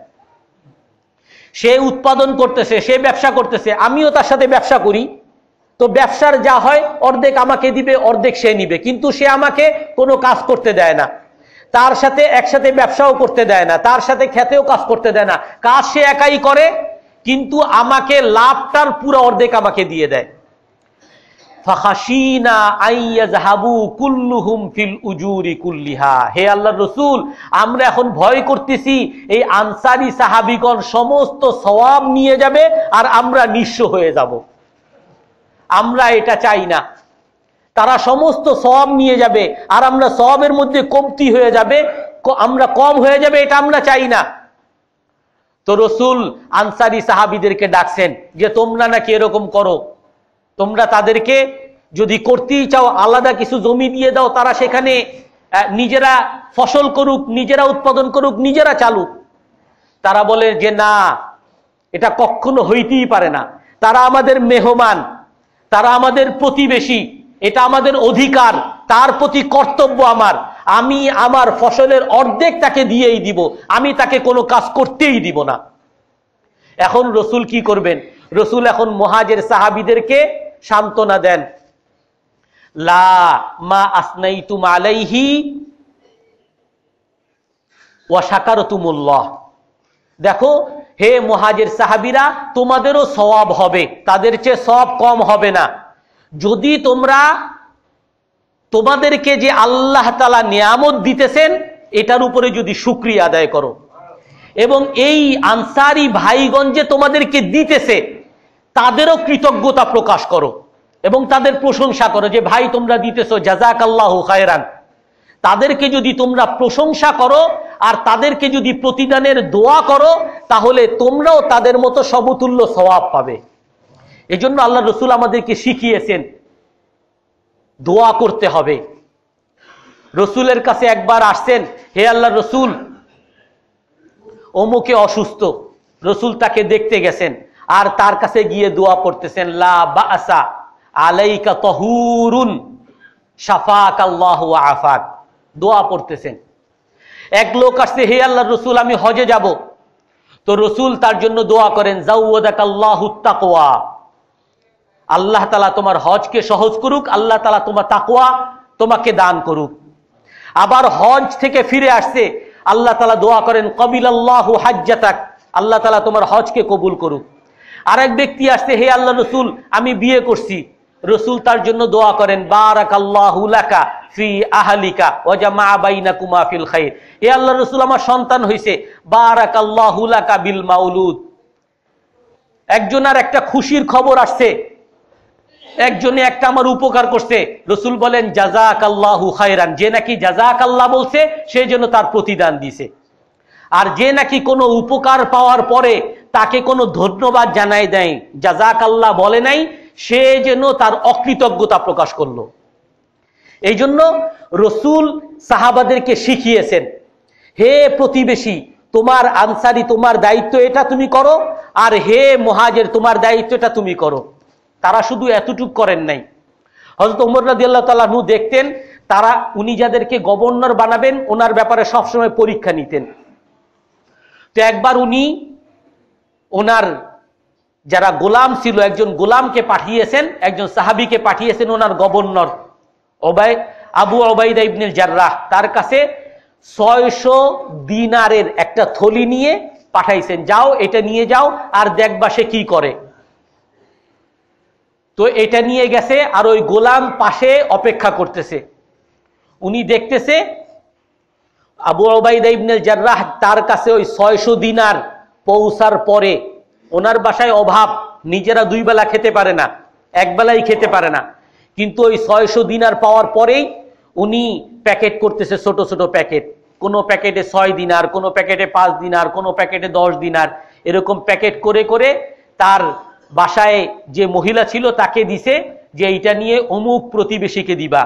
সে উৎপাদন করতেছে, সে ব্যবসা করতেছে, আমিও তার সাথে ব্যবসা করি, তো ব্যবসার যা হয় অর্ধেক আমাকে দিবে, অর্ধেক সে নিবে, কিন্তু সে আমাকে কোনো কাজ করতে দেয় না, তার সাথে একসাথে ব্যবসাও করতে দেয় না, তার সাথে খেতেও কাজ করতে দেয় না। কাজ সে একাই করে, কিন্তু আমাকে লাভটার পুরো অর্ধেক আমাকে দিয়ে দেয়। ফাখাশিনা আইয়াযহাবু কুল্লুহুম ফিল উজুরি কুল্লিহা, হে আল্লাহর রাসূল, আমরা এখন ভয় করতেছি এই আনসারী সাহাবীগণ সমস্ত সওয়াব নিয়ে যাবে আর আমরা নিঃস্ব হয়ে যাব। আমরা এটা চাই না। তারা সমস্ত সওয়াব নিয়ে যাবে আর আমরা সওয়াবের মধ্যে কমতি হয়ে যাবে, আমরা কম হয়ে যাবে, এটা আমরা চাই না। তো রসুল আনসারি সাহাবীদেরকে ডাকছেন যে তোমরা নাকি এরকম করো, তোমরা তাদেরকে যদি করতেই চাও আলাদা কিছু জমি দিয়ে দাও, তারা সেখানে নিজেরা ফসল করুক, নিজেরা উৎপাদন করুক, নিজেরা চালুক। তারা বলে যে না, এটা কখনো হইতেই পারে না, তারা আমাদের মেহমান, তারা আমাদের প্রতিবেশী, এটা আমাদের অধিকার, তার প্রতি কর্তব্য আমার, আমি আমার ফসলের অর্ধেক তাকে দিয়েই দিব, আমি তাকে কোনো কাজ করতেই দিব না। এখন রসুল কি করবেন? রসুল এখন মুহাজির সাহাবীদেরকে সান্ত্বনা দেন, লা মা আসনাইতুম আলাইহি ওয়া শাকারতুমুল্লাহ। দেখো হে মুহাজির সাহাবীরা, তোমাদেরও সওয়াব হবে, তাদের চেয়ে সওয়াব কম হবে না যদি তোমরা তোমাদেরকে যে আল্লাহ তাআলা নিয়ামত দিতেছেন এটার উপরে যদি শুকরিয়া আদায় করো, এবং এই আনসারি ভাইগণ যে তোমাদেরকে দিতেছে তাদেরও কৃতজ্ঞতা প্রকাশ করো এবং তাদের প্রশংসা করো যে ভাই তোমরা দিতেছো, জাযাকাল্লাহু খায়রান। তাদেরকে যদি তোমরা প্রশংসা করো আর তাদেরকে যদি প্রতিদানের দোয়া করো, তাহলে তোমরাও তাদের মতো সমতুল্য সওয়াব পাবে। এজন্য আল্লাহ রসুল আমাদেরকে শিখিয়েছেন দোয়া করতে হবে। রসুলের কাছে একবার আসছেন, হে আল্লাহ রসুল, অমুকে অসুস্থ। রসুল তাকে দেখতে গেছেন আর তার কাছে গিয়ে দোয়া করতেছেন, লা বাসা আলাইকা তাহুরুন শাফাকাল্লাহু ওয়া আফাক, দোয়া পড়তেছেন। এক লোক আসছে, হে আল্লাহ রসুল, আমি হজে যাব। তো রসুল তার জন্য দোয়া করেন, যাওয়াদাকাল্লাহুত তাকওয়া, আল্লাহ তাআলা তোমার হজকে সহজ করুক, আল্লাহ তাআলা তোমার তাকওয়া তোমাকে দান করুক। আবার হজ থেকে ফিরে আসছে, আল্লাহ তাআলা দোয়া করেন, কবিলাল্লাহু হাজ্জাতাক, আল্লাহ তাআলা তোমার হজকে কবুল করুক। আরেক ব্যক্তি আসছে, হে আল্লাহ রসুল, আমি বিয়ে করছি। রসুল তার জন্য দোয়া করেন, বারাকাল্লাহু লাকা ফি আহলিকা ওয়া জামা বাইনাকুমা ফিল খাইর, হে আল্লাহ রসুল, আমার সন্তান হইছে, বারাকাল্লাহু লাকা বিল মাউলুদ। একজনের একটা খুশির খবর আসছে, একজনে একটা আমার উপকার করছে, রসুল বলেন জাযাকাল্লাহু খায়রান, যে নাকি জাযাকাল্লাহ বলছে সে যেন তার প্রতিদান দিছে। আর যে নাকি কোনো উপকার পাওয়ার পরে তাকে কোনো ধন্যবাদ জানাই দেয়, জাযাকাল্লাহ বলে নাই, সে যেন তার অকৃতজ্ঞতা প্রকাশ করলো। এই জন্য রসুল সাহাবাদেরকে শিখিয়েছেন, হে প্রতিবেশী, তোমার আনসারি তোমার দায়িত্ব এটা তুমি করো, আর হে মুহাজির তোমার দায়িত্ব এটা তুমি করো। তারা শুধু এতটুকু করেন নাই। হযরত ওমর রাদিয়াল্লাহু তাআলা আনহু দেখতেন, তারা উনি যাদেরকে গভর্নর বানাবেন ওনার ব্যাপারে সবসময় পরীক্ষা নিতেন। তো একবার উনি ওনার যারা গোলাম ছিল, একজন গোলামকে পাঠিয়েছেন, একজন সাহাবীকে পাঠিয়েছেন ওনার গভর্নর আবু উবাইদা ইবনে জাররাহ, তার কাছে 600 দিনারের একটা থলি নিয়ে পাঠাইছেন, যাও এটা নিয়ে যাও আর দেখবা সে কি করে। তো এটা নিয়ে গেছে আর ওই গোলাম পাশে অপেক্ষা করতেছে। উনি দেখতেছে আবু উবাইদা ইবনে জাররাহ তার কাছে ওই 600 দিনার পৌঁছার পরে, ওনার বাসায় অভাব, নিজেরা 2 বেলা খেতে পারে না, 1 বেলাই খেতে পারে না, কিন্তু ওই 600 দিনার পাওয়ার পরেই উনি প্যাকেট করতেছে, ছোট ছোট প্যাকেট, কোনো প্যাকেটে 6 দিনার, কোনো প্যাকেটে 5 দিনার, কোনো প্যাকেটে 10 দিনার, এরকম প্যাকেট করে করে তার বাসায় যে মহিলা ছিল তাকে দিছে যে এইটা নিয়ে অমুক প্রতিবেশীকে দিবা,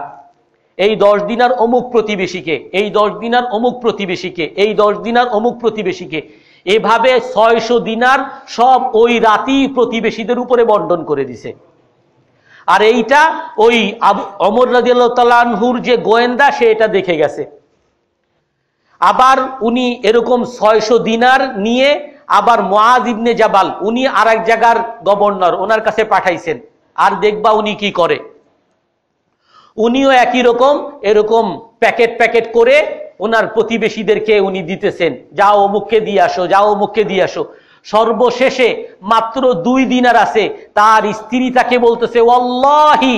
এই 10 দিনার অমুক প্রতিবেশীকে, এই 10 দিনার অমুক প্রতিবেশীকে, এই 10 দিনার অমুক প্রতিবেশীকে, এভাবে 600 দিনার সব ওই রাতেই প্রতিবেশীদের উপরে বন্টন করে দিছে। আর এইটা ওই ওমর রাদিয়াল্লাহু তাআলা আনহুর যে গোয়েন্দা সে এটা দেখে গেছে। আবার উনি এরকম 600 দিনার নিয়ে আবার মুআজ ইবনে জাবাল, উনি আরেক জায়গার গভর্নর, ওনার কাছে পাঠাইছেন। আর দেখবা উনি কি করে, উনিও একই রকম এরকম প্যাকেট প্যাকেট করে ওনার প্রতিবেশীদেরকে উনি দিতেছেন, যাও অমুককে দিয়ে আসো, যাও অমুককে দিয়ে আসো। সর্বশেষে মাত্র 2 দিনার আছে, তার স্ত্রী তাকে বলতেছে, ওয়াল্লাহি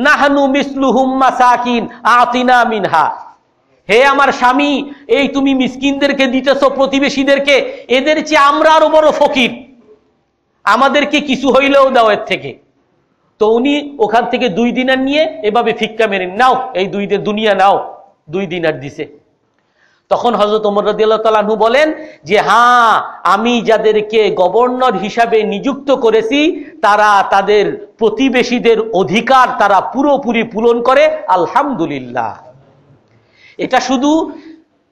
নাহনু মিসলুহুম মাসাকিন আতিনা মিনহা, হে আমার স্বামী, এই তুমি মিসকিনদেরকে দিতেছো, প্রতিবেশীদেরকে, এদের চেয়ে আমরা আরো বড় ফকির, আমাদেরকে কিছু হইলেও দাও এর থেকে। তো উনি ওখান থেকে 2 দিনার নিয়ে এভাবে ফিক্কা মেরে নাও, এই 2 দিন দুনিয়া নাও, 2 দিনার দিছে। তখন হযরত ওমর রাদিয়াল্লাহু তাআলা আনহু বলেন যে হ্যাঁ, আমি যাদেরকে গভর্নর হিসাবে নিযুক্ত করেছি তারা তাদের প্রতিবেশীদের অধিকার তারা পুরোপুরি পূরণ করে, আলহামদুলিল্লাহ। এটা শুধু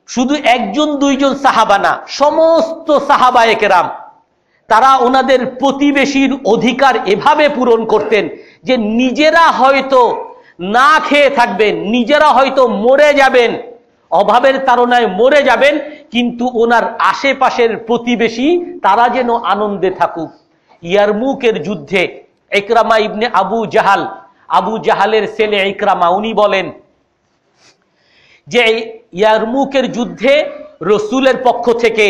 শুধু 1-2 সাহাবা না, সমস্ত সাহাবায়ে কেরাম তারা ওনাদের প্রতিবেশীর অধিকার এভাবে পূরণ করতেন যে নিজেরা হয়তো না খেয়ে থাকবেন, নিজেরা হয়তো মরে যাবেন, অভাবের তাড়নায় মরে যাবেন, কিন্তু ওনার আশেপাশের প্রতিবেশী তারা যেন আনন্দে থাকুক। ইয়ারমুকের যুদ্ধে ইকরামা ইবনে আবু জাহালের ছেলে ইকরামা উনি বলেন যে ইয়ারমুকের যুদ্ধে রসুলের পক্ষ থেকে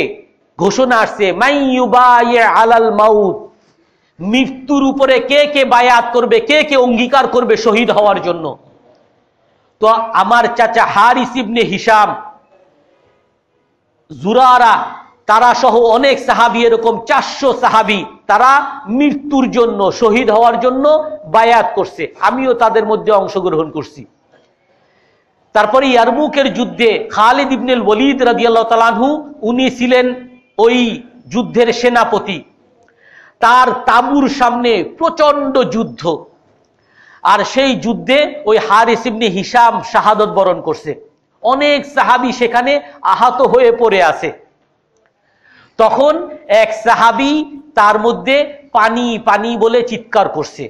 ঘোষণা আসছে মাইয়ুবায়ে আলাল মাউত, মৃত্যুর উপরে কে কে বায়াত করবে, কে কে অঙ্গীকার করবে শহীদ হওয়ার জন্য। তো আমার চাচা হারিস ইবনে হিশাম, জুরারা, তারা সহ অনেক সাহাবী, এরকম 400 সাহাবী তারা মৃত্যুর জন্য, শহীদ হওয়ার জন্য বায়াত করছে। আমিও তাদের মধ্যে অংশগ্রহণ করছি। তারপরে ইয়ারমুকের যুদ্ধে খালিদ ইবনে ওয়ালিদ রাদিয়াল্লাহু তাআলা আনহু উনি ছিলেন ওই যুদ্ধের সেনাপতি। তার তাঁবুর সামনে প্রচন্ড যুদ্ধ, আর সেই যুদ্ধে ওই হারিস ইবনে হিশাম শাহাদত বরণ করছে। অনেক সাহাবী সেখানে আহত হয়ে পড়ে আছে। তখন এক সাহাবী তার মধ্যে পানি পানি বলে চিৎকার করছে।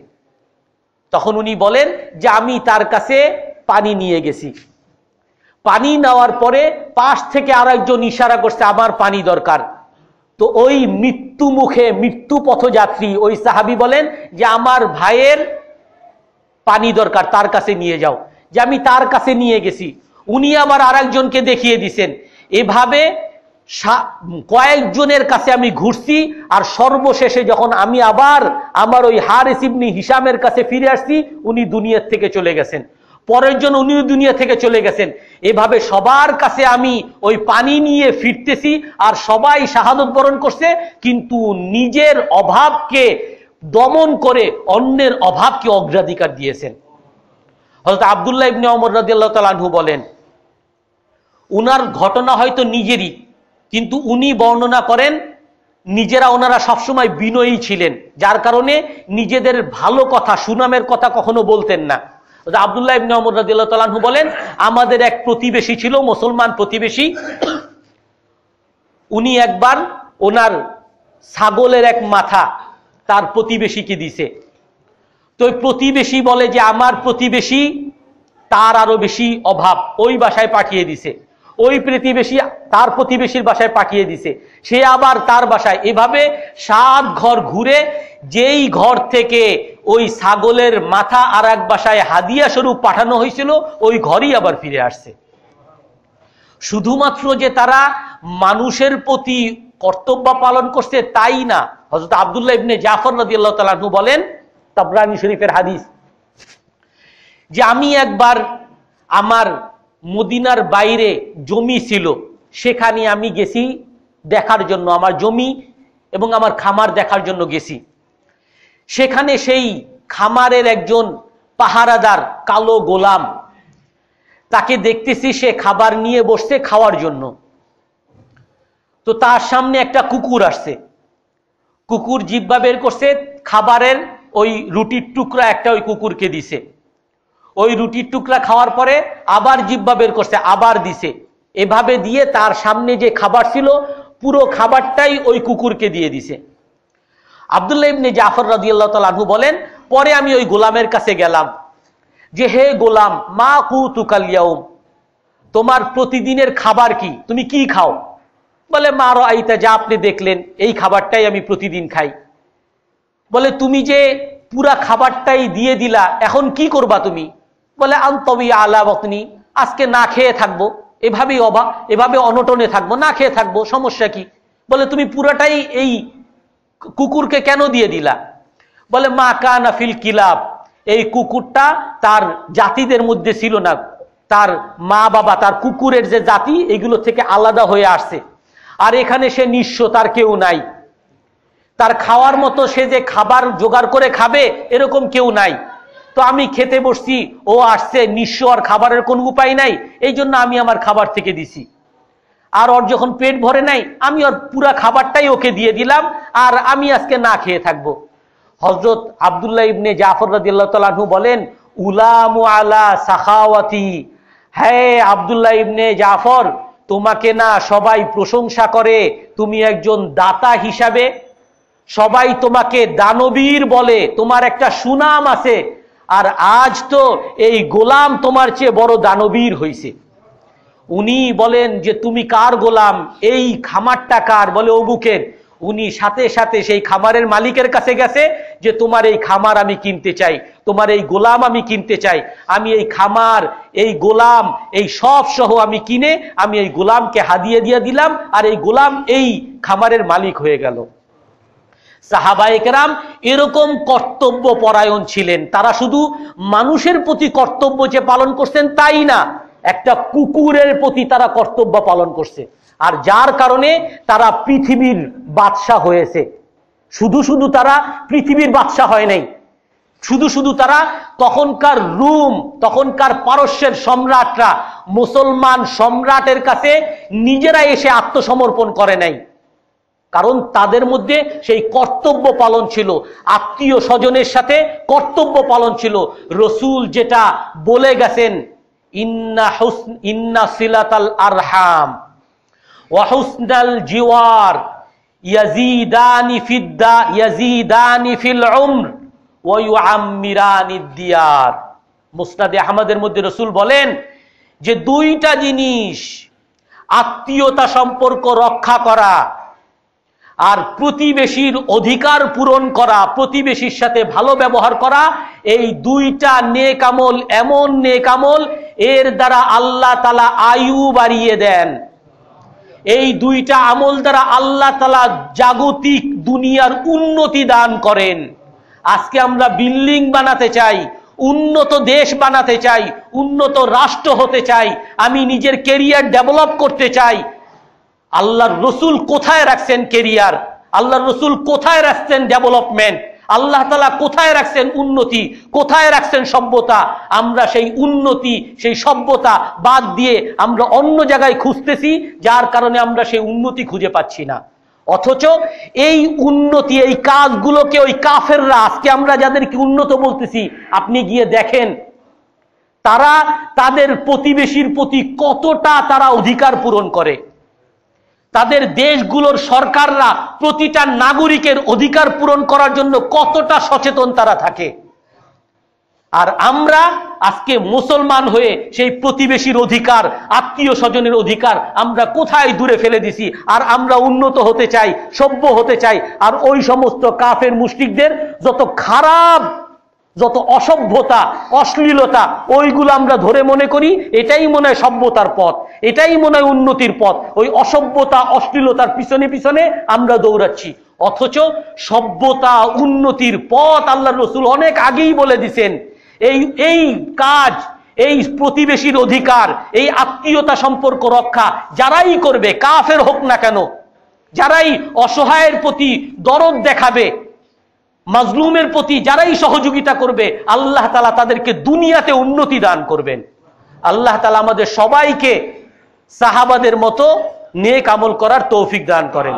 তখন উনি বলেন যে আমি তার কাছে পানি নিয়ে গেছি। পানি নেওয়ার পরে পাশ থেকে আরেকজন ইশারা করছে আমার পানি দরকার। তো ওই মৃত্যু মুখে মৃত্যু পথযাত্রী ওই সাহাবী বলেন যে আমার ভাইয়ের পানি দরকার, তার কাছে নিয়ে যাও। যে আমি তার কাছে নিয়ে গেছি, উনি আবার আরেকজনকে দেখিয়ে দিছেন। এভাবে কয়েকজনের কাছে আমি ঘুরছি, আর সর্বশেষে যখন আমি আবার আমার ওই হারিস ইবনে হিশামের কাছে ফিরে আসছি, উনি দুনিয়া থেকে চলে গেছেন। পরের জন উনিও দুনিয়া থেকে চলে গেছেন। এভাবে সবার কাছে আমি ওই পানি নিয়ে ফিরতেছি, আর সবাই শাহাদত বরণ করছে, কিন্তু নিজের অভাবকে দমন করে অন্যের অভাবকে অগ্রাধিকার দিয়েছেন। হযরত আব্দুল্লাহ ইবনে ওমর রাদিয়াল্লাহু তাআলা আনহু বলেন, উনার ঘটনা হয়তো নিজেরই, কিন্তু উনি বর্ণনা করেন নিজেরা ওনারা সবসময় বিনয়ী ছিলেন, যার কারণে নিজেদের ভালো কথা, সুনামের কথা কখনো বলতেন না। আব্দুল্লাহ ইবনে ওমর রাদিয়াল্লাহু তাআলা আনহু বলেন, আমাদের এক প্রতিবেশী ছিল, মুসলমান প্রতিবেশী। উনি একবার ওনার ছাগলের এক মাথা তার প্রতিবেশীকে দিছে। তো ওই প্রতিবেশী বলে যে আমার প্রতিবেশী তার আরো বেশি অভাব, ওই বাসায় পাঠিয়ে দিছে। ওই প্রতিবেশী তার প্রতিবেশীর বাসায় পাঠিয়ে দিছে, সে আবার তার বাসায়। এভাবে 7 ঘর ঘুরে যেই ঘর থেকে ওই ছাগলের মাথা আর এক বাসায় হাদিয়া স্বরূপ পাঠানো হয়েছিল, ওই ঘরই আবার ফিরে আসছে। শুধুমাত্র যে তারা মানুষের প্রতি কর্তব্য পালন করছে তাই না। হযরত আব্দুল্লাহ ইবনে জাফর রাদিয়াল্লাহু তাআলা আনহু বলেন, তাবরানী শরীফের হাদিস, যে আমি একবার আমার মদিনার বাইরে জমি ছিল, সেখানে আমি গেছি দেখার জন্য, আমার জমি এবং আমার খামার দেখার জন্য গেছি। সেখানে সেই খামারের একজন পাহারাদার কালো গোলাম, তাকে দেখতেছি সে খাবার নিয়ে বসছে খাওয়ার জন্য। তো তার সামনে একটা কুকুর আসছে, কুকুর জিহ্বা বের করছে, খাবারের ওই রুটির টুকরা একটা ওই কুকুরকে দিছে। ওই রুটির টুকরা খাওয়ার পরে আবার জিহ্বা বের করছে, আবার দিছে। এভাবে দিয়ে তার সামনে যে খাবার ছিল পুরো খাবারটাই ওই কুকুরকে দিয়ে দিছে। আব্দুল্লাহ ইবনে জাফর রাদিয়াল্লাহু তাআলা আনহু বলেন, পরে আমি ওই গোলামের কাছে গেলাম যে হে গোলাম, মা কুতুকাল ইয়াউম, তোমার প্রতিদিনের খাবার কি, তুমি কি খাও? বলে মা রাআইতা, যা আপনি দেখলেন এই খাবারটাই আমি প্রতিদিন খাই। বলে তুমি যে পুরা খাবারটাই দিয়ে দিলা, এখন কি করবা তুমি? বলে আনতাবি আলা বতনি, আজকে না খেয়ে থাকবো, এভাবে অনটনে থাকবো, না খেয়ে থাকবো, সমস্যা কি? বলে তুমি পুরাটাই এই কুকুরকে কেন দিয়ে দিলা? বলে মা কানা ফিল কিলাব, এই কুকুরটা তার জাতিদের মধ্যে ছিল না, তার মা বাবা তার কুকুরের যে জাতি এগুলো থেকে আলাদা হয়ে আসছে, আর এখানে সে নিঃস্ব, তার কেউ নাই। তার খাওয়ার মতো সে যে খাবার জোগাড় করে খাবে এরকম কেউ নাই। তো আমি খেতে বসছি, ও আসছে নিঃস্ব, আর খাবারের কোনো উপায় নাই, এই জন্য আমি আমার খাবার থেকে দিছি। আর ওর যখন পেট ভরে নাই, আমি ওর পুরা খাবারটাই ওকে দিয়ে দিলাম, আর আমি আজকে না খেয়ে থাকবো। হযরত আব্দুল্লাহ ইবনে জাফর রাদিয়াল্লাহু তাআলা আনহু বলেন, উলামু আলা সাখাওয়াতি, হ্যাঁ আব্দুল্লাহ ইবনে জাফর, তোমাকে না সবাই প্রশংসা করে তুমি একজন দাতা হিসাবে, সবাই তোমাকে দানবীর বলে, তোমার একটা সুনাম আছে। আর আজ তো এই গোলাম তোমার চেয়ে বড় দানবীর হইছে। উনি বলেন যে তুমি কার গোলাম, এই খামারটা কার? বলে অমুকের। উনি সাথে সাথে সেই খামারের মালিকের কাছে গেছে যে তোমার এই খামার আমি কিনতে চাই, তোমার এই গোলাম আমি কিনতে চাই। আমি এই খামার, এই গোলাম, এই সব সহ আমি কিনে আমি এই গোলামকে হাদিয়া দিয়ে দিলাম, আর এই গোলাম এই খামারের মালিক হয়ে গেল। সাহাবায়ে কেরাম এরকম কর্তব্য পরায়ণ ছিলেন। তারা শুধু মানুষের প্রতি কর্তব্য যে পালন করছেন তাই না, একটা কুকুরের প্রতি তারা কর্তব্য পালন করছে। আর যার কারণে তারা পৃথিবীর বাদশা হয়েছে। শুধু শুধু তারা পৃথিবীর বাদশা হয় নাই, শুধু শুধু তারা তখনকার রোম, তখনকার পারস্যের সম্রাটরা মুসলমান সম্রাটের কাছে নিজেরা এসে আত্মসমর্পণ করে নাই, কারণ তাদের মধ্যে সেই কর্তব্য পালন ছিল, আত্মীয় স্বজনের সাথে কর্তব্য পালন ছিল। রসুল যেটা বলে গেছেন, ইন্না সিলাতাল আরহাম ওয়া হুসনাল জিওয়ার ইয়াজিদানি ফিল উমর ওয়া ইউআম্মিরানিদ দিয়ার। মুসনাদে আহমদের মধ্যে রসুল বলেন যে দুইটা জিনিস, আত্মীয়তা সম্পর্ক রক্ষা করা আর প্রতিবেশীর অধিকার পূরণ করা, প্রতিবেশীর সাথে ভালো ব্যবহার করা, এই দুইটা নেক আমল এমন নেক আমল, এর দ্বারা আল্লাহ তাআলা আয়ু বাড়িয়ে দেন। এই দুইটা আমল দ্বারা আল্লাহ তাআলা জাগতিক দুনিয়ার উন্নতি দান করেন। আজকে আমরা বিল্ডিং বানাতে চাই, উন্নত দেশ বানাতে চাই, উন্নত রাষ্ট্র হতে চাই, আমি নিজের ক্যারিয়ার ডেভেলপ করতে চাই। আল্লাহর রসুল কোথায় রাখছেন ক্যারিয়ার? আল্লাহর রসুল কোথায় রাখছেন ডেভেলপমেন্ট? আল্লাহ তাআলা কোথায় রাখছেন উন্নতি? কোথায় রাখছেন সভ্যতা? আমরা সেই উন্নতি, সেই সভ্যতা বাদ দিয়ে আমরা অন্য জায়গায় খুঁজতেছি, যার কারণে আমরা সেই উন্নতি খুঁজে পাচ্ছি না। অথচ এই উন্নতি, এই কাজগুলোকে ওই কাফেররা, আজকে আমরা যাদেরকে উন্নত বলতেছি, আপনি গিয়ে দেখেন তারা তাদের প্রতিবেশীর প্রতি কতটা তারা অধিকার পূরণ করে। তাদের দেশগুলোর সরকাররা প্রতিটা নাগরিকের অধিকার পূরণ করার জন্য কতটা সচেতন তারা থাকে। আর আমরা আজকে মুসলমান হয়ে সেই প্রতিবেশীর অধিকার, আত্মীয় স্বজনের অধিকার আমরা কোথায় দূরে ফেলে দিছি। আর আমরা উন্নত হতে চাই, সভ্য হতে চাই, আর ওই সমস্ত কাফের মুশরিকদের যত খারাপ, যত অসভ্যতা, অশ্লীলতা, ওইগুলো আমরা ধরে মনে করি এটাই মনে হয় সভ্যতার পথ, এটাই মনে হয় উন্নতির পথ। ওই অসভ্যতা, অশ্লীলতার পিছনে পিছনে আমরা দৌড়াচ্ছি। অথচ সভ্যতা, উন্নতির পথ আল্লাহর রাসূল অনেক আগেই বলে দিয়েছেন। এই কাজ, এই প্রতিবেশীর অধিকার, এই আত্মীয়তা সম্পর্ক রক্ষা যারাই করবে, কাফের হোক না কেন, যারাই অসহায়ের প্রতি দরদ দেখাবে, মাজলুমের প্রতি যারাই সহযোগিতা করবে, আল্লাহ তাআলা তাদেরকে দুনিয়াতে উন্নতি দান করবেন। আল্লাহ তাআলা আমাদের সবাইকে সাহাবাদের মতো নেক আমল করার তৌফিক দান করেন।